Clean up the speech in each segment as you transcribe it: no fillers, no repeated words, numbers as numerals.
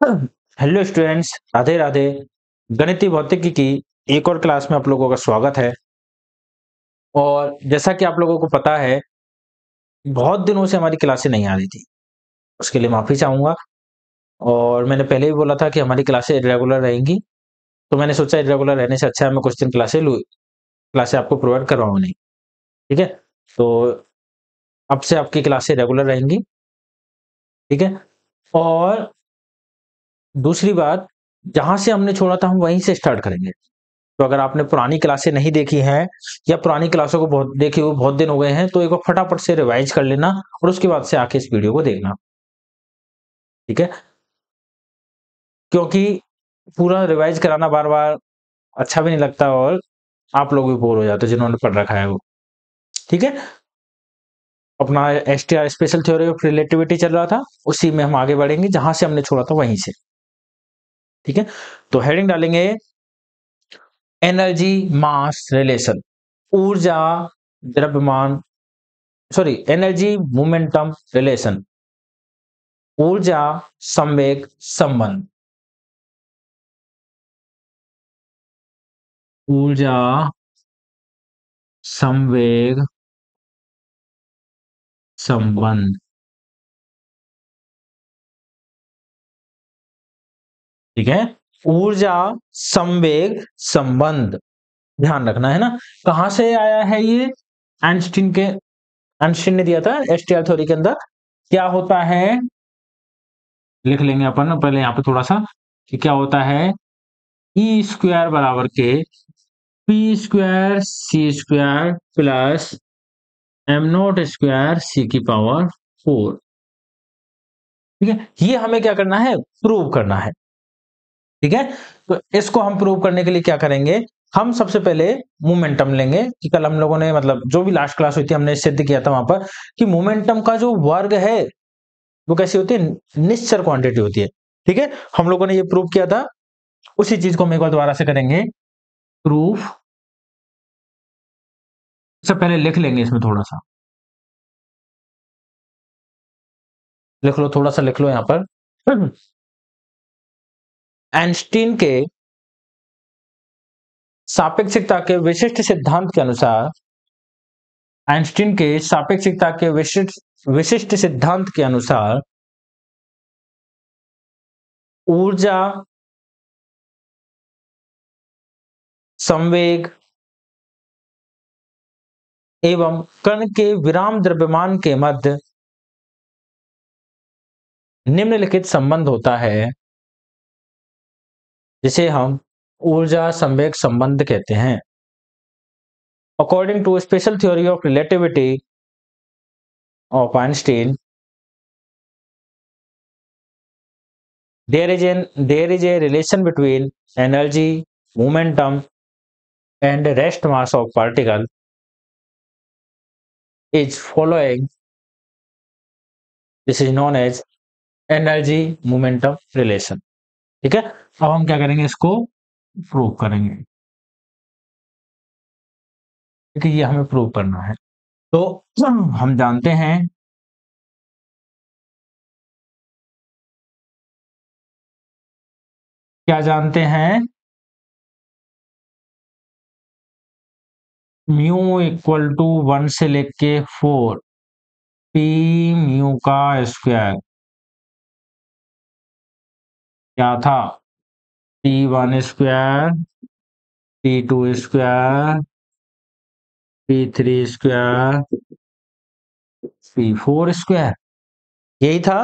Hello students, Radhe Radhe. गणितीय भौतिकी की एक और क्लास में आप लोगों का स्वागत है। और जैसा कि आप लोगों को पता है, बहुत दिनों से हमारी क्लासें नहीं आ रही थी। उसके लिए माफी चाहूंगा। और मैंने पहले भी बोला था कि हमारी क्लासें इरेगुलर रहेंगी, तो मैंने सोचा इरेगुलर रहने से अच्छा है मैं कुछ दिन क्लासें आपको प्रोवाइड करवाऊँ नहीं। ठीक है, तो अब से आपकी क्लासें रेगुलर रहेंगी। ठीक है, और दूसरी बात, जहां से हमने छोड़ा था हम वहीं से स्टार्ट करेंगे। तो अगर आपने पुरानी क्लासें नहीं देखी हैं या पुरानी क्लासों को बहुत देखे हुए बहुत दिन हो गए हैं, तो एक बार फटाफट से रिवाइज कर लेना और उसके बाद से आके इस वीडियो को देखना। ठीक है, क्योंकि पूरा रिवाइज कराना बार बार अच्छा भी नहीं लगता और आप लोग भी बोर हो जाते हो जिन्होंने पढ़ रखा है वो। ठीक है, अपना STR special theory of relativity चल रहा था, उसी में हम आगे बढ़ेंगे जहां से हमने छोड़ा था वहीं से। ठीक है, तो हेडिंग डालेंगे एनर्जी मास रिलेशन। ऊर्जा द्रव्यमान, सॉरी, एनर्जी मोमेंटम रिलेशन, ऊर्जा संवेग संबंध। ऊर्जा संवेग संबंध। ठीक है, ऊर्जा संवेग संबंध, ध्यान रखना है ना। कहां से आया है ये? आइंस्टीन ने दिया था एसटीआर थ्योरी के अंदर। क्या होता है, लिख लेंगे अपन पहले यहाँ पे थोड़ा सा कि क्या होता है। ई स्क्वायर बराबर के p square c square plus m naught square c की पावर 4। ठीक है, ये हमें क्या करना है, प्रूव करना है। ठीक है, तो इसको हम प्रूव करने के लिए क्या करेंगे, हम सबसे पहले मोमेंटम लेंगे कि कल हम लोगों ने, मतलब जो भी लास्ट क्लास हुई थी हमने सिद्ध किया था वहां पर कि मोमेंटम का जो वर्ग है वो कैसी होती है, निश्चर क्वांटिटी होती है। ठीक है, हम लोगों ने ये प्रूव किया था, उसी चीज को हम एक बार दोबारा से करेंगे प्रूफ। सबसे पहले लिख लेंगे इसमें थोड़ा सा, लिख लो थोड़ा सा, लिख लो यहां पर। आइंस्टीन के सापेक्षिकता के विशिष्ट सिद्धांत के अनुसार, आइंस्टीन के सापेक्षिकता के विशिष्ट विशिष्ट सिद्धांत के अनुसार ऊर्जा संवेग एवं कण के विराम द्रव्यमान के मध्य निम्नलिखित संबंध होता है, जिसे हम ऊर्जा संवेग संबंध कहते हैं। According to special theory of relativity of Einstein, there is a relation between energy, momentum, and rest mass of particle is following. This is known as energy momentum relation. ठीक है, अब हम क्या करेंगे, इसको प्रूव करेंगे क्योंकि ये हमें प्रूव करना है। तो हम जानते हैं, क्या जानते हैं, म्यू इक्वल टू 1 से लेके 4 पी म्यू का स्क्वायर क्या था, P1 square, P2 square, P3 square, P4 square, यही था।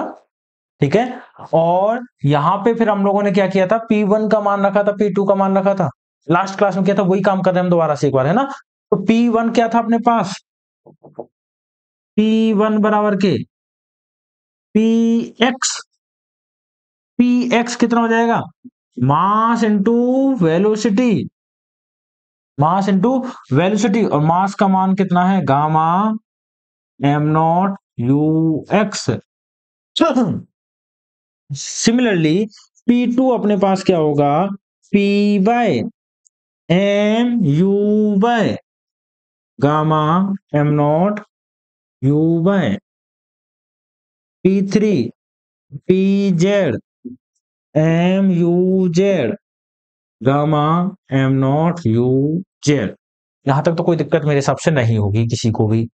ठीक है, और यहां पे फिर हम लोगों ने क्या किया था, P1 का मान रखा था, P2 का मान रखा था। लास्ट क्लास में किया था, वही काम कर रहे हैं हम दोबारा से एक बार, है ना। तो P1 क्या था अपने पास, P1 बराबर के Px, Px कितना हो जाएगा, mass into velocity, mass into velocity, और मास का मान कितना है, gamma m naught u x. Similarly P2 अपने पास क्या होगा, P y m u y gamma m naught u y P3 p z m u z, gamma m naught u z. यहां तक तो कोई दिक्कत मेरे हिसाब से नहीं होगी किसी को भी।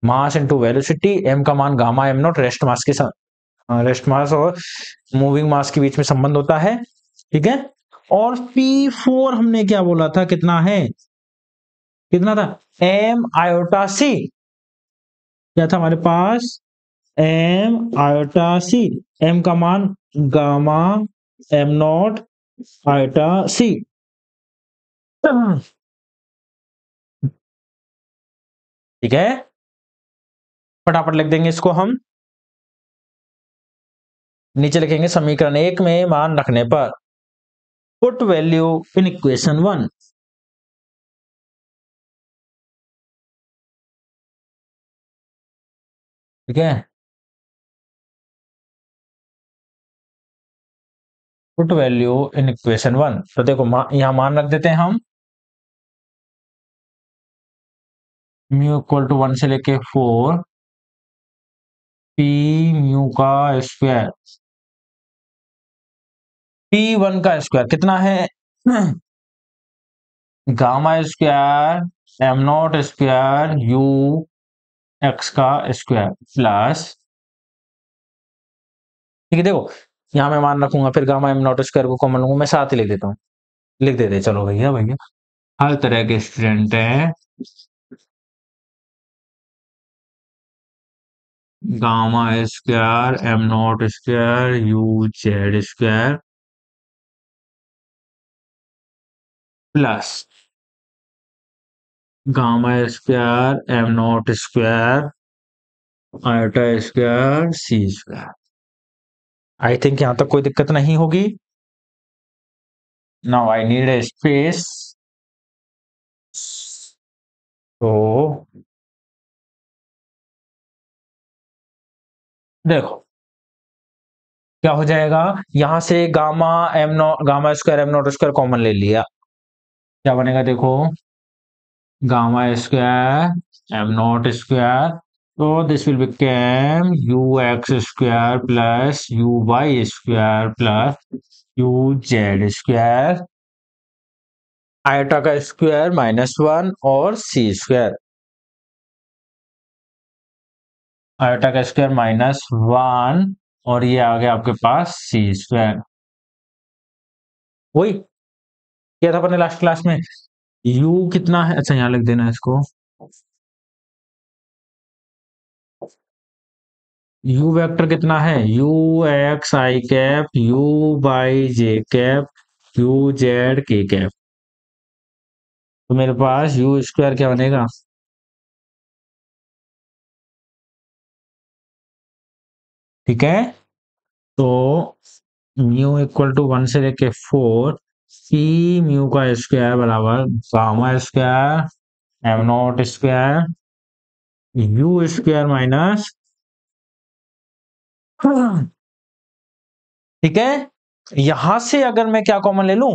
मास इनटू वेलोसिटी, एम का मान gamma m not rest mass के साथ, रेस्ट मास और मूविंग मास के बीच में संबंध होता है, ठीक है। और P4 हमने क्या बोला था, कितना है, कितना था, एम आयोटा सी, क्या था हमारे पास, एम आयोटा सी, एम का मान गामा एम नॉट आयोटा सी। ठीक है, फटाफट लिख देंगे इसको हम। नीचे लिखेंगे समीकरण 1 में मान रखने पर पुट वैल्यू इन इक्वेशन 1। ठीक है, पुट वैल्यू इन इक्वेशन 1। तो देखो यहां मान रख देते हैं हम, म्यू इक्वल टू 1 से लेके 4 पी म्यू का स्क्वायर, P1 का स्क्वायर कितना है, gamma square m naught square you x का स्क्वायर प्लस, ठीक है। देखो यहां मैं मान रखूंगा, फिर गामा एम नॉट स्क्वायर को कॉमन लूंगा, मैं साथ ही लिख देता हूँ, लिख देते चलो भैया भैया। हर तरह के स्टूडेंट है, gamma square m naught square u z square plus gamma square m naught square iota square c square. I think यहां तक कोई दिक्कत नहीं होगी। Now I need a space, तो देखो क्या हो जाएगा, यहां से gamma m naught, gamma square m naught square common ले लिया, क्या बनेगा देखो, gamma square m naught square, तो this will become u x square plus you Y square plus u z square, iota का स्क्वायर -1 और सी स्क्वायर, आयोटा का square -1 और ये आ गया आपके पास सी स्क्वायर। वही क्या था अपने लास्ट क्लास में, u कितना है, अच्छा यहाँ लिख देना इसको, u वेक्टर कितना है, u x I cap u by J cap u Z के कैप, तो मेरे पास u स्क्वायर क्या बनेगा, ठीक है। तो म्यू इक्वल टू 1 से लेके 4 पी म्यू का स्क्वायर बराबर gamma square m naught square you square minus, ठीक है। यहां से अगर मैं क्या कॉमन ले लूं,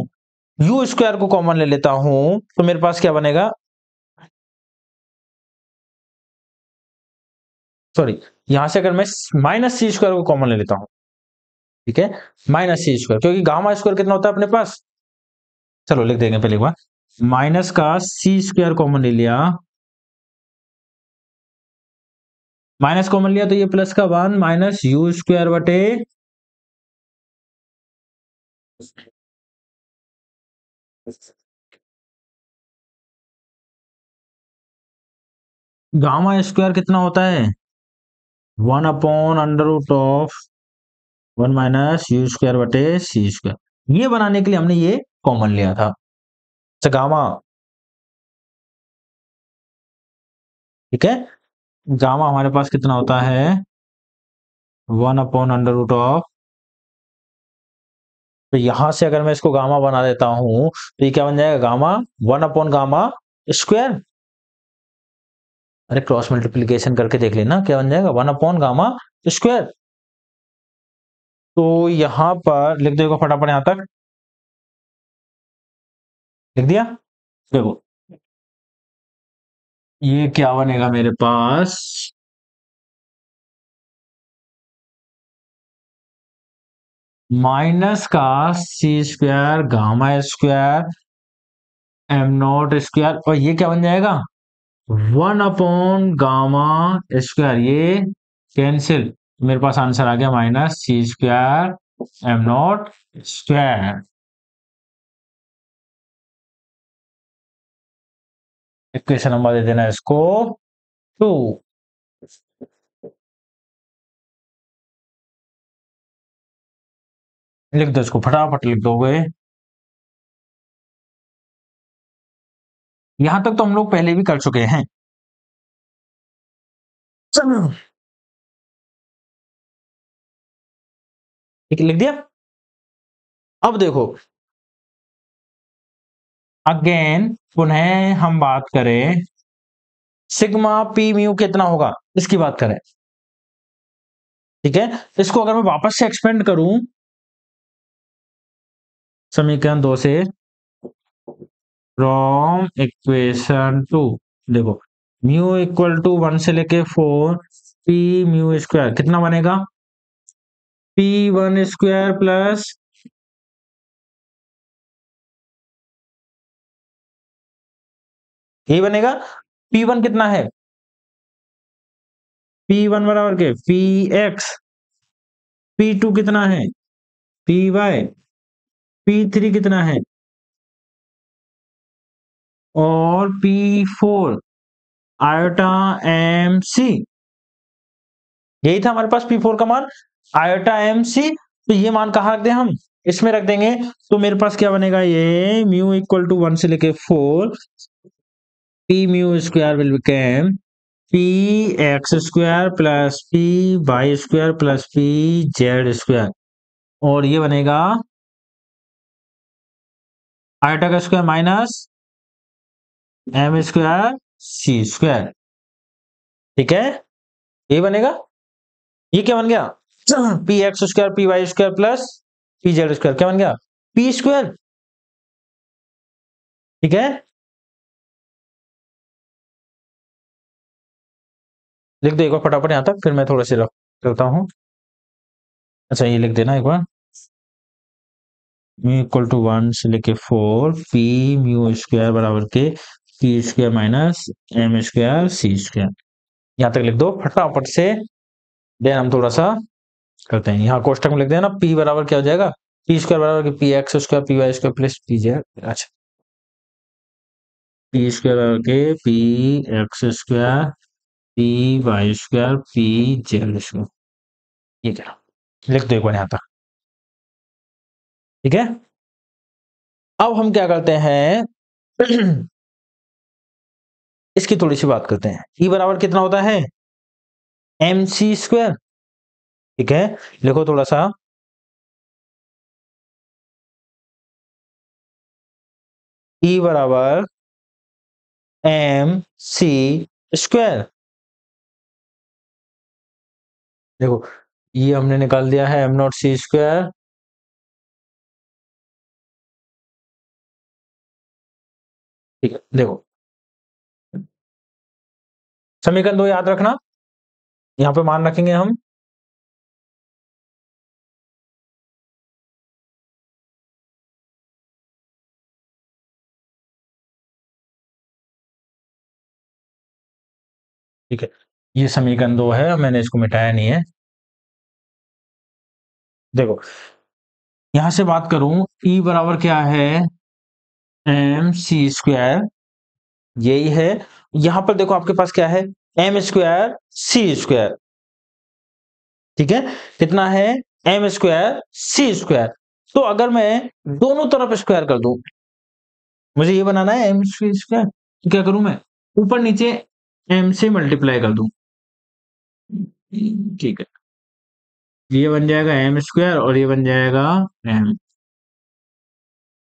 यू स्क्वायर को कॉमन ले लेता हूं, तो मेरे पास क्या बनेगा, सॉरी, यहां से अगर मैं माइनस सी स्क्वायर को कॉमन ले लेता हूं, ठीक है, माइनस सी स्क्वायर, क्योंकि गामा स्क्वायर कितना होता है अपने पास, चलो लिख देंगे पहले एक बार, माइनस का सी स्क्वायर कॉमन ले लिया, माइनस कॉमन लिया तो ये प्लस का 1 माइनस यू स्क्वायर बटे, गामा स्क्वायर कितना होता है 1 upon under root of 1 minus u square बटे सी स्क्वायर, ये बनाने के लिए हमने ये कॉमन लिया था। अच्छा गामा, ठीक है, गामा हमारे पास कितना होता है 1 अपॉन अंडर रूट ऑफ, तो यहां से अगर मैं इसको गामा बना देता हूं तो ये क्या बन जाएगा, गामा 1 अपॉन गामा स्क्वायर, अरे क्रॉस मल्टीप्लीकेशन करके देख लेना क्या बन जाएगा, 1 अपॉन गामा स्क्वायर। तो यहां पर लिख देगा फटाफट, यहां तक लिख दिया, देखो ये क्या बनेगा मेरे पास, माइनस का c square gamma square m naught square, और ये क्या बन जाएगा 1 गामा स्क्वायर, ये कैंसिल, मेरे पास आंसर आ गया minus c square m naught square. Equation number दे देना इसको 2। लिख दो इसको, फटाफट लिख दोगे। यहां तक तो हम लोग पहले भी कर चुके हैं। चलो, ठीक लिख दिया। अब देखो, अगेन पुनः हम बात करें, सिग्मा पी म्यू कितना होगा इसकी बात करें। ठीक है, इसको अगर मैं वापस से एक्सपेंड करूं समीकरण 2 से, फ्रॉम इक्वेशन 2, देखो म्यू इक्वल टू 1 से लेके 4 पी म्यू स्क्वायर कितना बनेगा, पी 1 स्क्वायर प्लस ये बनेगा, पी 1 कितना है, पी 1 बराबर के पी एक्स, पी 2 कितना है पी वाई, पी 3 कितना है, और पी 4 आयोटा एम सी, यही था हमारे पास पी 4 का मान, आयोटा एम सी। तो ये मान कहाँ रख दें हम, इसमें रख देंगे। तो मेरे पास क्या बनेगा, ये म्यू इक्वल टू 1 से लेके 4 p mu square will become p x square plus p y square plus p z square, और ये बनेगा आयोटा का square minus m square c square. ठीक है, ये बनेगा, ये क्या बन गया p x square p y square plus p z square, क्या बन गया पी स्क्वायर। ठीक है, लिख दो एक बार फटाफट यहां तक, फिर मैं थोड़ा सा रख करता हूँ। अच्छा, ये लिख देना एक बार, म्यू इक्वल टू 1 से लेके 4 पी म्यू स्क्वायर बराबर के p square minus m square c square, यहां तक लिख दो फटाफट से। देन हम थोड़ा सा करते हैं, यहाँ कोष्टक में लिख देना पी बराबर क्या हो जाएगा, पी स्क्वायर बराबर p x square p y square plus p z. अच्छा, पी स्क्वायर बराबर के p x square p y square p z square, ये क्या लिख दो एक बार यहाँ तक। ठीक है, अब हम क्या करते हैं इसकी थोड़ी सी बात करते हैं। ई बराबर कितना होता है एम सी स्क्वायर। ठीक है, लिखो थोड़ा सा, ई बराबर एम सी स्क्वायर। देखो, ये हमने निकाल दिया है एम नॉट सी स्क्वायर। ठीक है, देखो समीकरण 2 याद रखना, यहाँ पे मान रखेंगे हम। ठीक है, ये समीकरण 2 है, मैंने इसको मिटाया नहीं है। देखो, यहां से बात करूं, ई बराबर क्या है एम सी स्क्वायर, यही है। यहां पर देखो आपके पास क्या है एम स्क्वायर सी स्क्वायर। ठीक है, कितना है एम स्क्वायर सी स्क्वायर। तो अगर मैं दोनों तरफ स्क्वायर कर दूं, मुझे ये बनाना है एम स्क्वायर, तो क्या करूं मैं ऊपर नीचे एम से मल्टीप्लाई कर दूं। ठीक है, ये बन जाएगा एम स्क्वायर और ये बन जाएगा एम।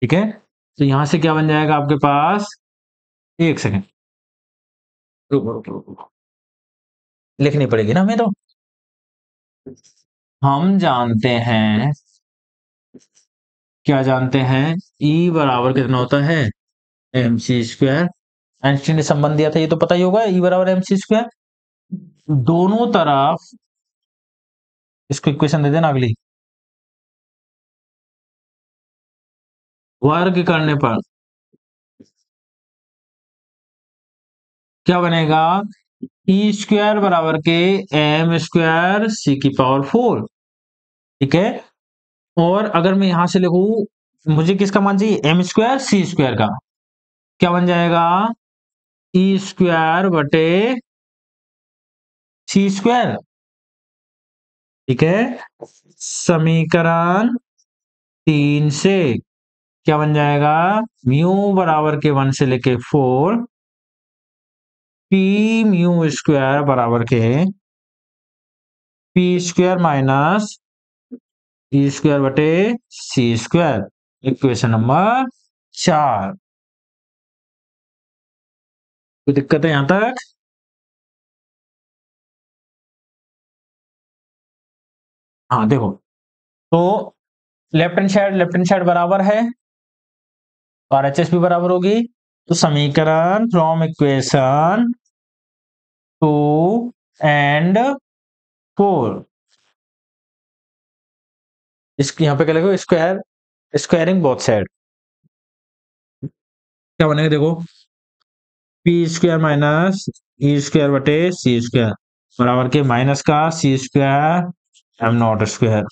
ठीक है, तो यहां से क्या बन जाएगा आपके पास, एक सेकेंड रुको रुको रुको, लिखनी पड़ेगी ना हमें तो। हम जानते हैं, क्या जानते हैं, ई बराबर कितना होता है एम सी स्क्वायर। आइंस्टीन ने संबंध दिया था, ये तो पता ही होगा, ई बराबर एम सी स्क्वायर। दोनों तरफ, इसको इक्वेशन दे देना अगली, वर्ग करने पर क्या बनेगा? ई स्क्वायर बराबर के एम स्क्वायर सी की पावर 4। ठीक है। और अगर मैं यहां से लिखूं, मुझे किसका मान चाहिए? एम स्क्वायर सी स्क्वायर का। क्या बन जाएगा? ई स्क्वायर बटे सी स्क्वायर। ठीक है। समीकरण 3 से क्या बन जाएगा? म्यू बराबर के 1 से लेके 4 पी म्यू स्क्वायर बराबर के p square minus E square बटे सी स्क्वायर। Equation number 4। कोई दिक्कत है यहां तक? हाँ देखो, तो लेफ्ट हैंड साइड बराबर है और एच एस भी बराबर होगी। तो समीकरण फ्रॉम इक्वेशन 2 एंड 4, इसकी यहाँ पे क्या लिखो? Square, squaring both side. क्या बनेगा देखो? P square minus E square बटे सी स्क्वायर बराबर के माइनस का c square m naught square.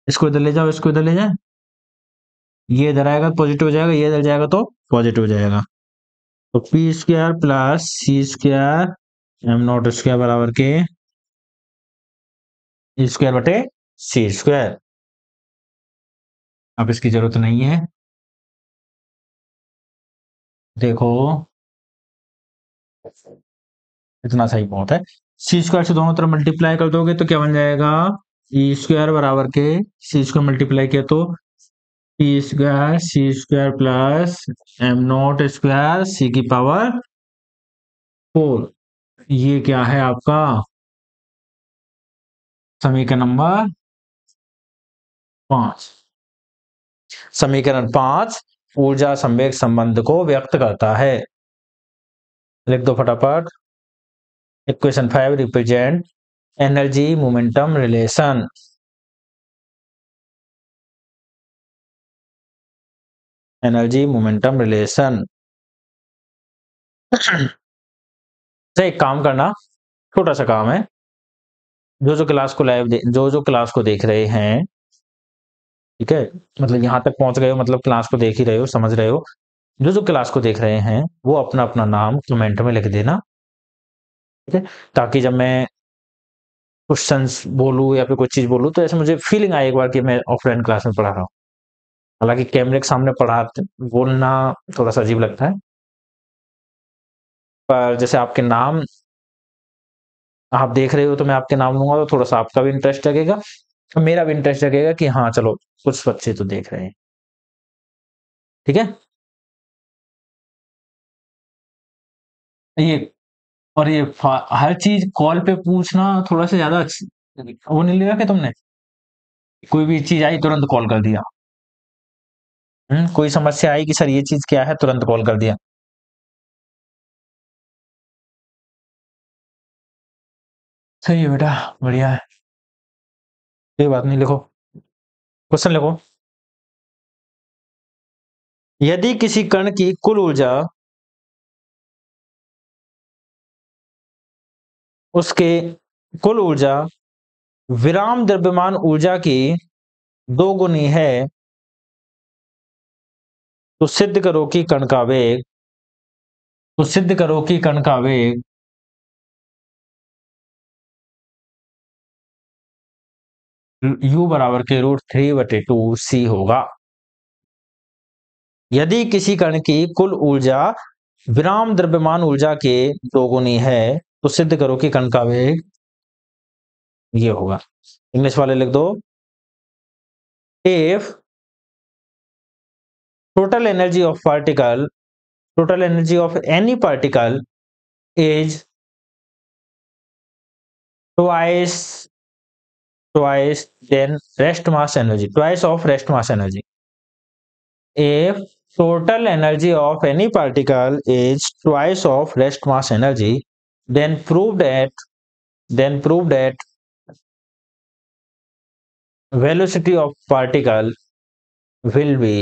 इसको इधर ले जाओ, इसको इधर ले जाए, ये इधर आएगा पॉजिटिव हो जाएगा, ये इधर जाएगा तो पॉजिटिव हो जाएगा। तो p square plus c square m naught square बराबर के ई स्क्वायर बटे सी स्क्वायर। अब इसकी जरूरत नहीं है। देखो, इतना सही बहुत है। सी स्क्वायर से दोनों तरफ मल्टीप्लाई कर दोगे तो क्या बन जाएगा? ई स्क्वायर बराबर के सी स्क्वायर मल्टीप्लाई किया तो p square c square plus m naught square c की पावर 4। ये क्या है आपका? समीकरण नंबर 5। समीकरण 5 ऊर्जा संवेग संबंध को व्यक्त करता है। लिख दो फटाफट। Equation 5 represent energy momentum relation. Energy momentum relation से एक काम करना, छोटा सा काम है। जो क्लास को जो क्लास को देख रहे हैं, ठीक है, मतलब यहाँ तक पहुंच गए हो, मतलब क्लास को देख ही रहे हो, समझ रहे हो। जो क्लास को देख रहे हैं वो अपना अपना नाम कमेंट में लिख देना। ठीक है, ताकि जब मैं क्वेश्चंस बोलूँ या फिर कोई चीज बोलूँ तो ऐसे मुझे फीलिंग आए एक बार कि मैं ऑफलाइन क्लास में पढ़ा रहा हूँ। हालांकि कैमरे के सामने पढ़ा बोलना थोड़ा सा अजीब लगता है, पर जैसे आपके नाम आप देख रहे हो तो मैं आपके नाम लूंगा तो थोड़ा सा आपका भी इंटरेस्ट लगेगा, मेरा भी इंटरेस्ट लगेगा कि हाँ चलो कुछ बच्चे तो देख रहे हैं। ठीक है। ये और ये हर चीज कॉल पे पूछना थोड़ा सा ज्यादा वो नहीं लगा कि तुमने कोई भी चीज आई तुरंत कॉल कर दिया? कोई समस्या आई कि सर ये चीज क्या है, तुरंत कॉल कर दिया। सही है बेटा, बढ़िया है। कोई बात नहीं, लिखो क्वेश्चन लिखो। यदि किसी कण की कुल ऊर्जा उसके कुल ऊर्जा विराम द्रव्यमान ऊर्जा की 2 गुनी है तो सिद्ध करो कि कण का वेग u बराबर के √3/2c होगा। यदि किसी कण की कुल ऊर्जा विराम द्रव्यमान ऊर्जा के 2 गुनी है तो सिद्ध करो कि कण का वेग ये होगा। इंग्लिश वाले लिख दो। If total energy of particle total energy of any particle is twice then rest mass energy, twice of rest mass energy. If total energy of any particle is twice of rest mass energy, then prove that velocity of particle will be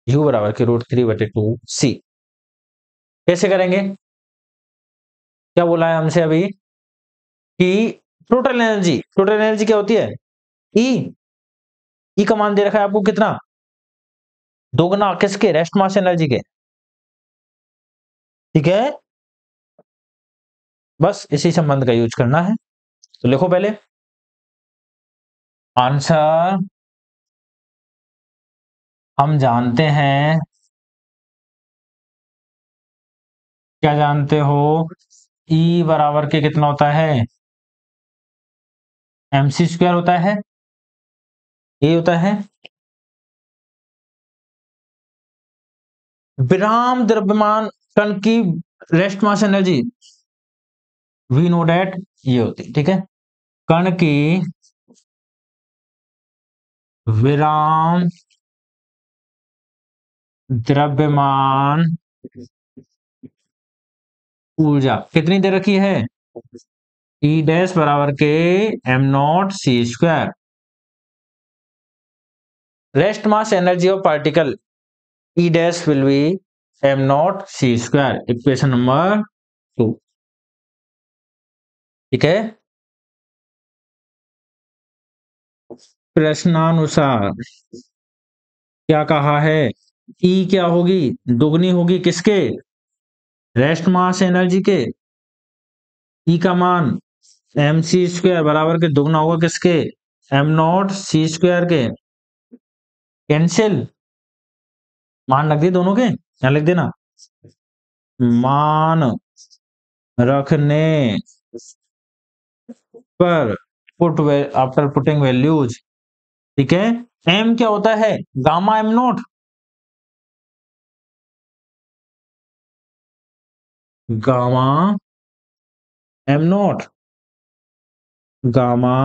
u बराबर के √3/2c। कैसे करेंगे? क्या बोला है हमसे अभी कि टोटल एनर्जी क्या होती है? ई। ई का मान दे रखा है आपको कितना? दोगुना किसके? रेस्ट मास एनर्जी के। ठीक है, बस इसी संबंध का यूज करना है। तो लिखो पहले आंसर। हम जानते हैं, क्या जानते हो? ई बराबर के कितना होता है? mc² होता है, ये होता है विराम द्रव्यमान कण की rest mass energy, we know that, ये होती। ठीक है, कण की विराम द्रव्यमान ऊर्जा कितनी दे रखी है? ई डैश बराबर के m0c²। Rest mass energy of particle E dash will be m0c², equation number 2। ठीक है, प्रश्नानुसार क्या कहा है? ई क्या होगी? दुगनी होगी किसके? रेस्ट मास एनर्जी के। ई का मान mc² बराबर के दुगना होगा किसके? m0c² के। कैंसिल, मान रख दिए दोनों के, यहां लिख देना मान रखने पर, आफ्टर पुटिंग वैल्यूज। ठीक है, एम क्या होता है? Gamma m0, gamma m0, gamma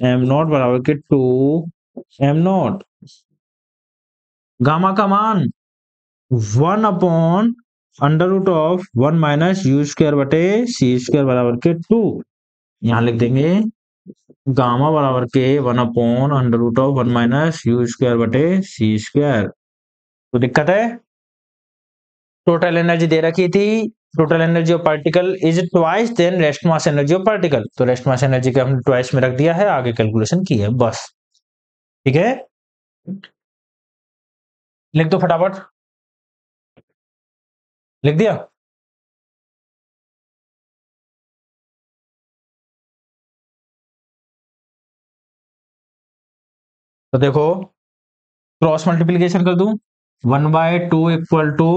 m0 बराबर के 2m0। गामा का मान 1/√(1 - u²/c² बराबर के 2। यहां लिख देंगे गामा बराबर के 1/√(1 - u²/c²। तो दिक्कत है, टोटल एनर्जी दे रखी थी, total energy of particle is twice than rest mass energy of particle. तो रेस्ट मास एनर्जी का हमने ट्वाइस में रख दिया है, आगे कैलकुलेशन की है बस। ठीक है, लिख दो फटाफट, लिख दिया? तो देखो, क्रॉस मल्टीप्लीकेशन कर दूं, 1/2 इक्वल टू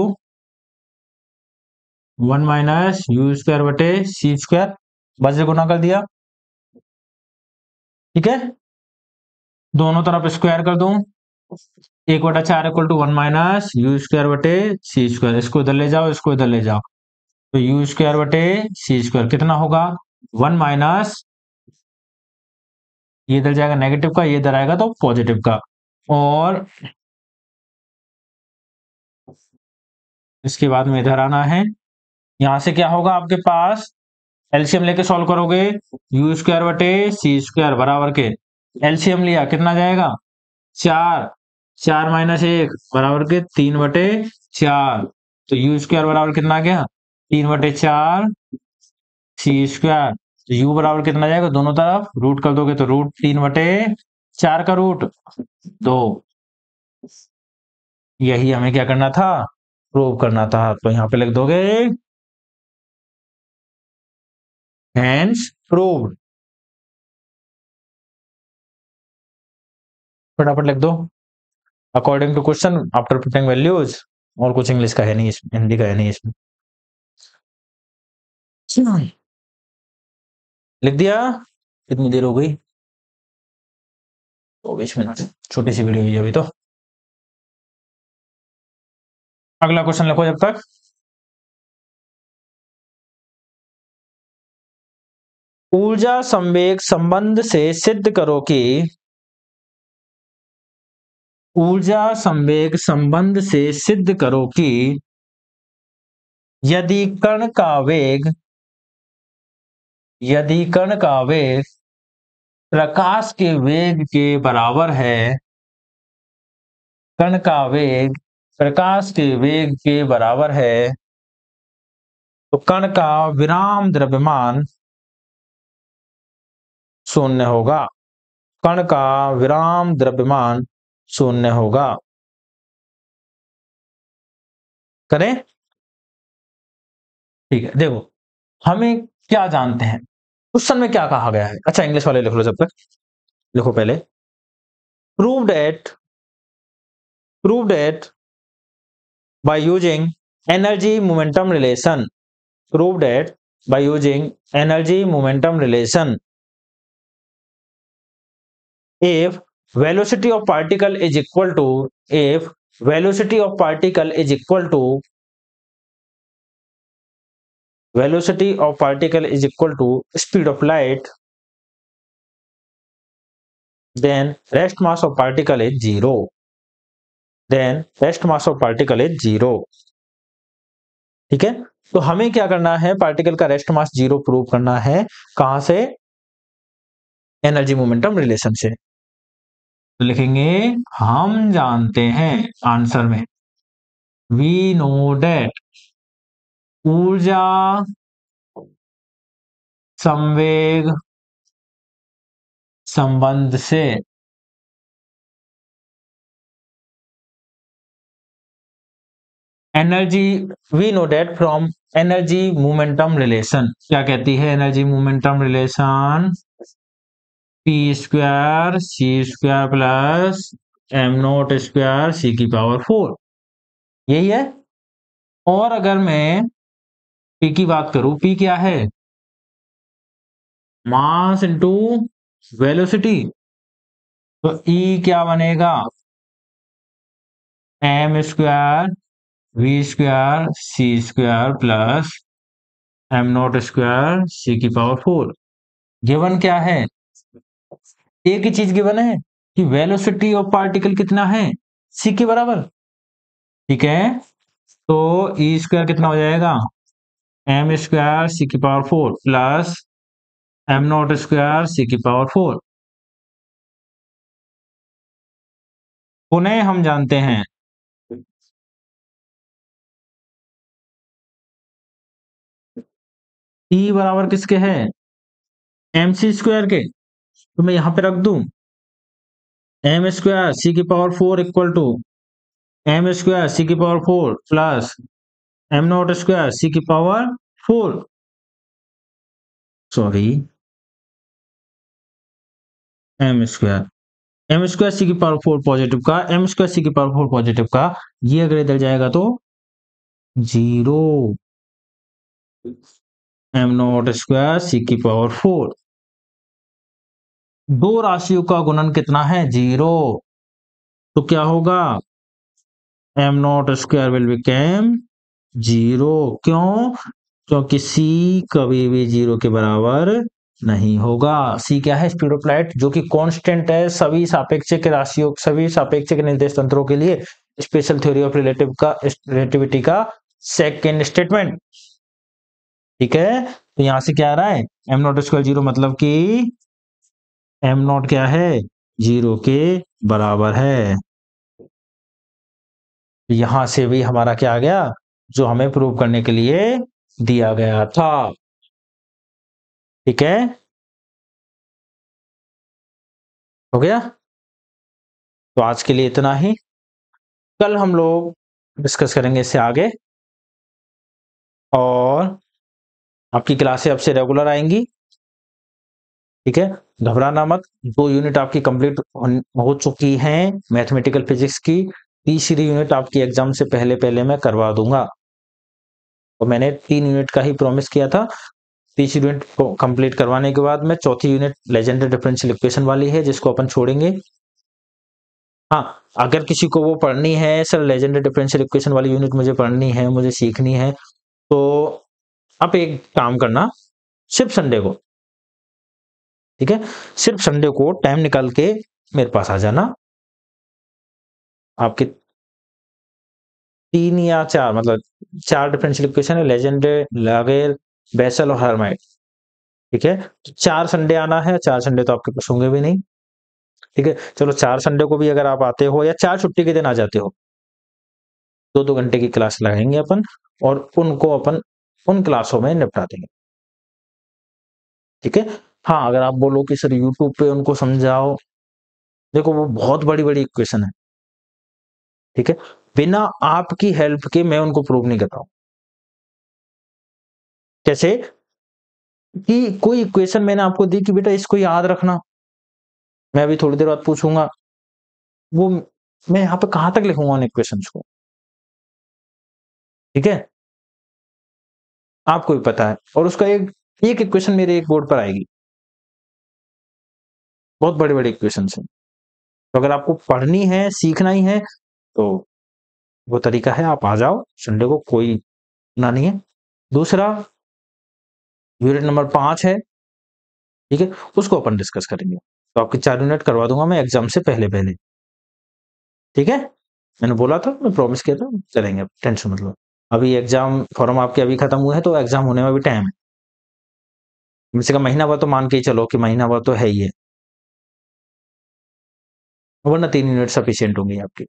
1 - u²/c², बस से गुना कर दिया। ठीक है, दोनों तरफ स्क्वायर कर दूं, 1/4 इक्वल टू 1 - u²/c²। इसको इधर ले जाओ, इसको इधर ले जाओ, तो u²/c² कितना होगा? 1 माइनस, ये इधर जाएगा नेगेटिव का, ये इधर आएगा तो पॉजिटिव का, और इसके बाद में इधर आना है। यहां से क्या होगा आपके पास? एलसीएम लेके सॉल्व करोगे, u²/c² बराबर के, एलसीएम लिया कितना जाएगा? 4, 4 - 1 बराबर के 3/4। तो u² बराबर कितना आ गया? 3/4 c²। तो u बराबर कितना जाएगा? दोनों तरफ रूट कर दोगे तो √3/4 का √2। यही हमें क्या करना था? प्रूव करना था। तो यहाँ पे लिख दोगे हैंस प्रूव्ड, फटाफट लिख दो according to question after putting values. और कुछ इंग्लिश का है नहीं इसमें, हिंदी का है नहीं इसमें। लिख दिया? कितनी देर हो गई? 24 मिनट, छोटी सी वीडियो हुई अभी तो। अगला क्वेश्चन लिखो जब तक। ऊर्जा संवेग संबंध से सिद्ध करो कि, ऊर्जा संवेग संबंध से सिद्ध करो कि यदि कण का वेग, यदि कण का वेग प्रकाश के वेग के बराबर है, कण का वेग प्रकाश के वेग के बराबर है तो कण का विराम द्रव्यमान शून्य होगा। कण का विराम द्रव्यमान शून्य होगा। करें? ठीक है, देखो हमें क्या जानते हैं, क्वेश्चन में क्या कहा गया है। अच्छा इंग्लिश वाले लिख लो जब तक। लिखो पहले, prove that by using energy momentum relation, prove that by using energy momentum relation, if velocity of particle is equal to, if velocity of particle is equal to, velocity of particle is equal to speed of light, then rest mass of particle is zero, then rest mass of particle is zero। ठीक है, तो हमें क्या करना है, particle का rest mass zero prove करना है। कहां से? एनर्जी मोमेंटम रिलेशन से। तो लिखेंगे हम जानते हैं आंसर में, वी नो डेट ऊर्जा संवेग संबंध से energy, we know that from energy momentum relation. क्या कहती है energy momentum relation? P square c square plus m naught square c की पावर 4, यही है। और अगर मैं पी की बात करूं, पी क्या है? Mass into velocity. तो ई क्या बनेगा? M square v square c square plus m naught square c की पावर 4। गिवन क्या है? एक ही चीज गिवन है कि वेलोसिटी ऑफ पार्टिकल कितना है? सी के बराबर। ठीक है, तो ई स्क्वायर कितना हो जाएगा? एम स्क्वायर सी की power 4 plus m naught square c की पावर 4। पुनः हम जानते हैं ई बराबर किसके है? एम सी स्क्वायर के। तो मैं यहां पे रख दूं एम स्क्वायर सी की power 4 equal to m square c की power 4 plus m naught square c की power 4, sorry m square c की पावर 4 पॉजिटिव का, एम स्क्वायर सी की पावर 4 पॉजिटिव का, ये अगर इधर जाएगा तो zero. M naught square c की पावर 4, दो राशियों का गुणन कितना है? जीरो। तो क्या होगा? M naught square will become zero. क्यों? क्योंकि सी कभी भी जीरो के बराबर नहीं होगा। सी क्या है? स्पीड ऑफ लाइट, जो कि कांस्टेंट है सभी सापेक्षिक राशियों, सभी सापेक्षिक निर्देश तंत्रों के लिए। स्पेशल थ्योरी ऑफ रिलेटिविटी का सेकंड स्टेटमेंट। ठीक है, तो यहां से क्या आ रहा है? एम नॉट स्क्वायर जीरो, मतलब कि एम नॉट क्या है? जीरो के बराबर है। यहां से भी हमारा क्या आ गया, जो हमें प्रूव करने के लिए दिया गया था। ठीक है, हो गया। तो आज के लिए इतना ही, कल हम लोग डिस्कस करेंगे इससे आगे। और आपकी क्लासें अब से रेगुलर आएंगी। ठीक है, घबराना मत। 2 यूनिट आपकी कंप्लीट हो चुकी हैं मैथमेटिकल फिजिक्स की। तीसरी यूनिट आपकी एग्जाम से पहले पहले मैं करवा दूंगा। और मैंने 3 यूनिट का ही प्रॉमिस किया था। तीसरी यूनिट को कंप्लीट करवाने के बाद में चौथी यूनिट लेजेंडरी डिफरेंशियल इक्वेशन वाली है, जिसको अपन छोड़ेंगे। हाँ, अगर किसी को वो पढ़नी है, सर लेजेंडरी डिफरेंशियल इक्वेशन वाली यूनिट मुझे पढ़नी है, मुझे सीखनी है, तो आप एक काम करना, सिर्फ संडे को, ठीक है, सिर्फ संडे को टाइम निकाल के मेरे पास आ जाना। आपके 3 या 4, मतलब 4 डिफरेंशियल इक्वेशन है, लेजेंडरी, लागेर, बेसल और हर्माइट। ठीक है, तो 4 संडे आना है। 4 संडे तो आपके पास होंगे भी नहीं। ठीक है, चलो 4 संडे को भी अगर आप आते हो, या 4 छुट्टी के दिन आ जाते हो, 2-2 घंटे की क्लास लगाएंगे अपन और उनको अपन उन क्लासों में निपटा देंगे। ठीक है। हाँ, अगर आप बोलो कि सर यूट्यूब पे उनको समझाओ, देखो वो बहुत बड़ी-बड़ी इक्वेशन है। ठीक है। बिना आपकी हेल्प के मैं उनको प्रूव नहीं कर रहा हूँ। कैसे कि कोई इक्वेशन मैंने आपको दी कि बेटा इसको याद रखना, मैं अभी थोड़ी देर बाद पूछूंगा, वो मैं यहाँ पे कहां तक लिखूंगा उन इक्वेशंस को। ठीक है। आपको भी पता है, और उसका एक एक इक्वेशन मेरे एक बोर्ड पर आएगी, बहुत बड़ी बड़ी इक्वेशन है। तो अगर आपको पढ़नी है, सीखना ही है, तो वो तरीका है, आप आ जाओ संडे को, कोई ना नहीं है। दूसरा यूनिट नंबर 5 है। ठीक है, उसको अपन डिस्कस करेंगे, तो आपके 4 यूनिट करवा दूंगा मैं एग्जाम से पहले पहले। ठीक है, मैंने बोला था, मैं प्रॉमिस किया था, चलेंगे, टेंशन मत लो। अभी एग्जाम फॉर्म आपके अभी खत्म हुए हैं, तो एग्जाम होने में भी टाइम है, कम से कम महीना भर तो मान के ही चलो कि महीना भर तो है ही है, वरना 3 यूनिट सफिशियंट होंगी आपकी।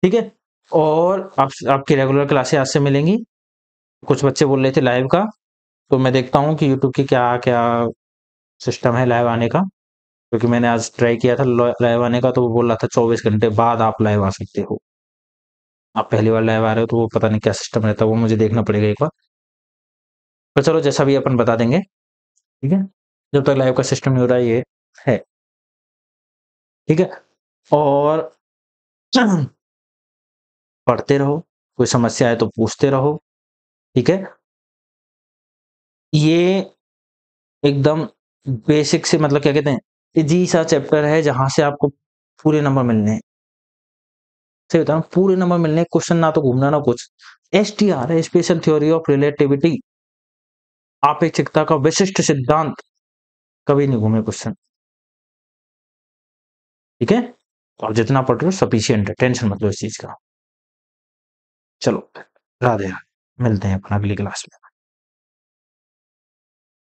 ठीक है। और आपकी रेगुलर क्लासेस आज से मिलेंगी। कुछ बच्चे बोल रहे थे लाइव का, तो मैं देखता हूँ कि यूट्यूब की क्या क्या सिस्टम है लाइव आने का, क्योंकि मैंने आज ट्राई किया था लाइव आने का, तो वो बोल रहा था 24 घंटे बाद आप लाइव आ सकते हो। आप पहली बार लाइव आ रहे हो, तो वो पता नहीं क्या सिस्टम रहता है, वो मुझे देखना पड़ेगा एक बार। पर चलो, जैसा भी अपन बता देंगे। ठीक है, जब तक लाइव का सिस्टम नहीं हो रहा ये है। ठीक है। और पढ़ते रहो, कोई समस्या है तो पूछते रहो। ठीक है। ये एकदम बेसिक से, मतलब क्या कहते हैं, इजी सा चैप्टर है, जहां से आपको पूरे नंबर मिलने हैं। सही बता रहा हूं, पूरे नंबर मिलने हैं, क्वेश्चन ना तो घूमना ना कुछ। एसटीआर है, स्पेशल थ्योरी ऑफ रिलेटिविटी, आपेक्षिकता का विशिष्ट सिद्धांत, कभी नहीं घूमे क्वेश्चन। ठीक है, और जितना पढ़ रहे हो सफिशियंट है, टेंशन मत लो इस चीज का। चलो, राधे राधे, मिलते हैं अपन अगली क्लास में।